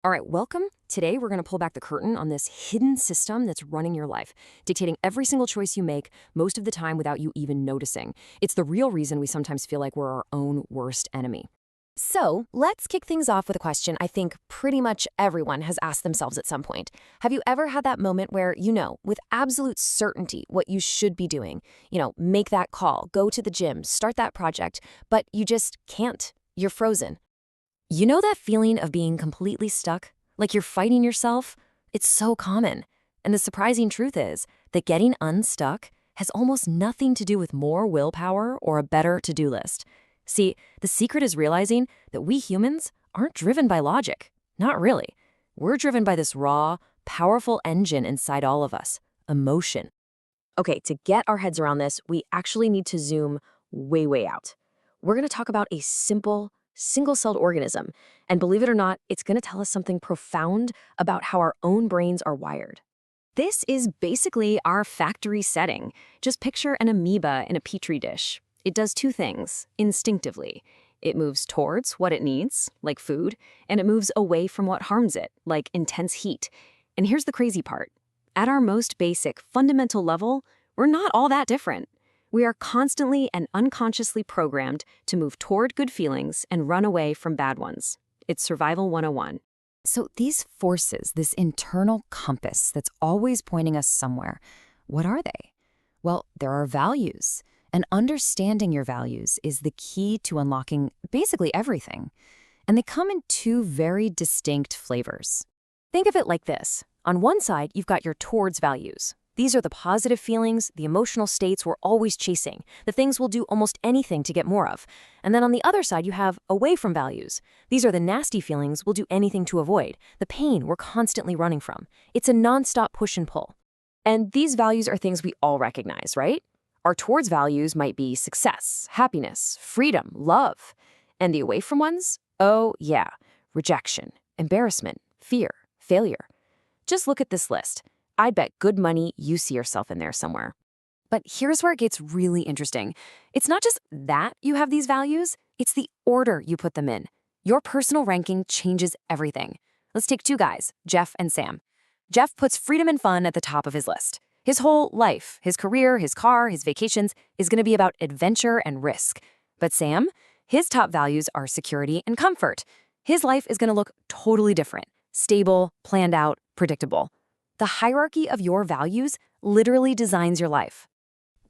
All right, welcome. Today, we're going to pull back the curtain on this hidden system that's running your life, dictating every single choice you make, most of the time without you even noticing. It's the real reason we sometimes feel like we're our own worst enemy. So, let's kick things off with a question I think pretty much everyone has asked themselves at some point. Have you ever had that moment where you know, with absolute certainty, what you should be doing? Make that call, go to the gym, start that project, but you just can't. You're frozen. You know that feeling of being completely stuck? Like you're fighting yourself? It's so common. And the surprising truth is that getting unstuck has almost nothing to do with more willpower or a better to-do list. See, the secret is realizing that we humans aren't driven by logic. Not really. We're driven by this raw, powerful engine inside all of us, emotion. Okay, to get our heads around this, we actually need to zoom way, way out. We're going to talk about a simple, single-celled organism. And believe it or not, it's going to tell us something profound about how our own brains are wired. This is basically our factory setting. Just picture an amoeba in a petri dish. It does two things instinctively. It moves towards what it needs, like food, and it moves away from what harms it, like intense heat. And here's the crazy part. At our most basic, fundamental level, we're not all that different. We are constantly and unconsciously programmed to move toward good feelings and run away from bad ones. It's Survival 101. So these forces, this internal compass that's always pointing us somewhere, what are they? Well, there are values. And understanding your values is the key to unlocking basically everything. And they come in two very distinct flavors. Think of it like this. On one side, you've got your towards values. These are the positive feelings, the emotional states we're always chasing, the things we'll do almost anything to get more of. And then on the other side, you have away from values. These are the nasty feelings we'll do anything to avoid, the pain we're constantly running from. It's a nonstop push and pull. And these values are things we all recognize, right? Our towards values might be success, happiness, freedom, love. And the away from ones? Oh, yeah, rejection, embarrassment, fear, failure. Just look at this list. I bet good money you see yourself in there somewhere. But here's where it gets really interesting. It's not just that you have these values, it's the order you put them in. Your personal ranking changes everything. Let's take two guys, Jeff and Sam. Jeff puts freedom and fun at the top of his list. His whole life, his career, his car, his vacations is going to be about adventure and risk. But Sam, his top values are security and comfort. His life is going to look totally different, stable, planned out, predictable. The hierarchy of your values literally designs your life.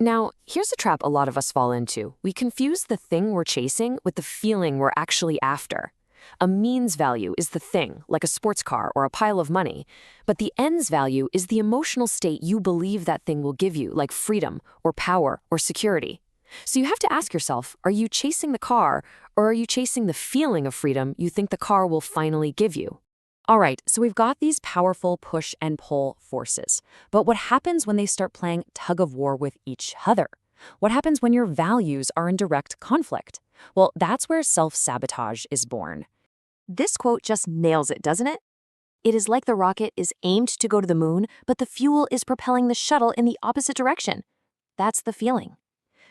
Now, here's a trap a lot of us fall into. We confuse the thing we're chasing with the feeling we're actually after. A means value is the thing, like a sports car or a pile of money. But the ends value is the emotional state you believe that thing will give you, like freedom or power or security. So you have to ask yourself, are you chasing the car or are you chasing the feeling of freedom you think the car will finally give you? All right, so we've got these powerful push and pull forces. But what happens when they start playing tug of war with each other? What happens when your values are in direct conflict? Well, that's where self-sabotage is born. This quote just nails it, doesn't it? It is like the rocket is aimed to go to the moon, but the fuel is propelling the shuttle in the opposite direction. That's the feeling.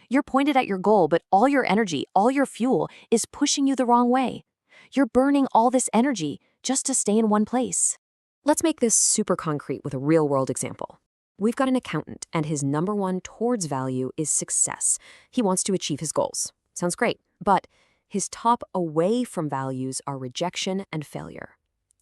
You're pointed at your goal, but all your energy, all your fuel is pushing you the wrong way. You're burning all this energy just to stay in one place. Let's make this super concrete with a real-world example. We've got an accountant, and his number one towards value is success. He wants to achieve his goals. Sounds great, but his top away from values are rejection and failure.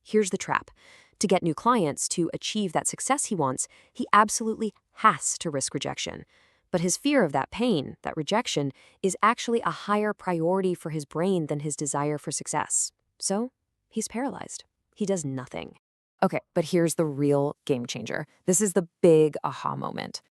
Here's the trap. To get new clients, to achieve that success he wants, he absolutely has to risk rejection. But his fear of that pain, that rejection, is actually a higher priority for his brain than his desire for success. So he's paralyzed. He does nothing. Okay, but here's the real game changer. This is the big aha moment.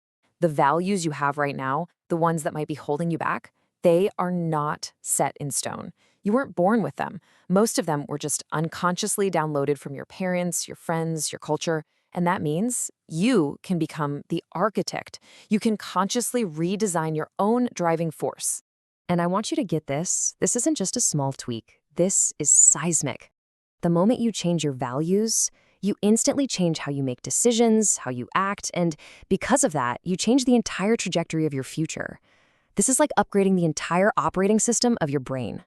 The values you have right now, the ones that might be holding you back, they are not set in stone. You weren't born with them. Most of them were just unconsciously downloaded from your parents, your friends, your culture. And that means you can become the architect. You can consciously redesign your own driving force. And I want you to get this. This isn't just a small tweak. This is seismic. The moment you change your values, you instantly change how you make decisions, how you act, and because of that, you change the entire trajectory of your future. This is like upgrading the entire operating system of your brain.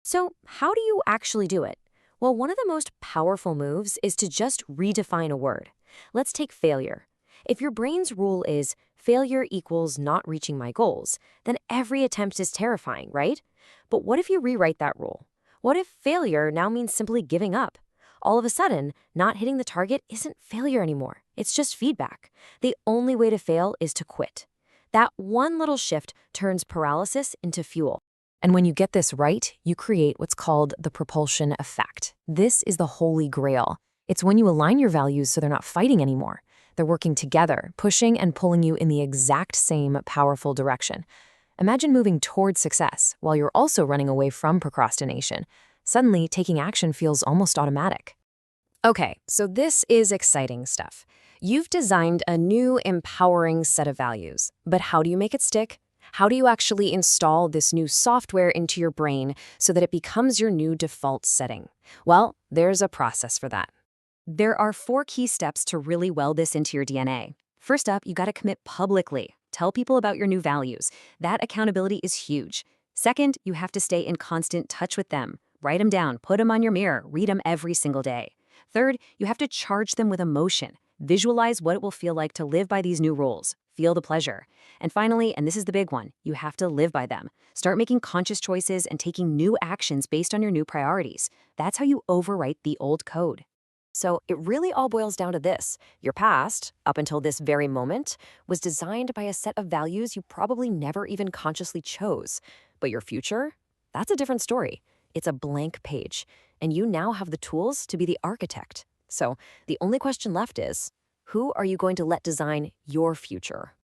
So how do you actually do it? Well, one of the most powerful moves is to just redefine a word. Let's take failure. If your brain's rule is failure equals not reaching my goals, then every attempt is terrifying, right? But what if you rewrite that rule? What if failure now means simply giving up? All of a sudden, not hitting the target isn't failure anymore. It's just feedback. The only way to fail is to quit. That one little shift turns paralysis into fuel. And when you get this right, you create what's called the propulsion effect. This is the holy grail. It's when you align your values so they're not fighting anymore. They're working together, pushing and pulling you in the exact same powerful direction. Imagine moving toward success while you're also running away from procrastination. Suddenly, taking action feels almost automatic. Okay, so this is exciting stuff. You've designed a new, empowering set of values. But how do you make it stick? How do you actually install this new software into your brain so that it becomes your new default setting? Well, there's a process for that. There are 4 key steps to really weld this into your DNA. First up, you gotta commit publicly. Tell people about your new values. That accountability is huge. Second, you have to stay in constant touch with them. Write them down, put them on your mirror, read them every single day. Third, you have to charge them with emotion. Visualize what it will feel like to live by these new rules. Feel the pleasure. And finally, and this is the big one, you have to live by them. Start making conscious choices and taking new actions based on your new priorities. That's how you overwrite the old code. So it really all boils down to this. Your past, up until this very moment, was designed by a set of values you probably never even consciously chose. But your future? That's a different story. It's a blank page, and you now have the tools to be the architect. So the only question left is, who are you going to let design your future?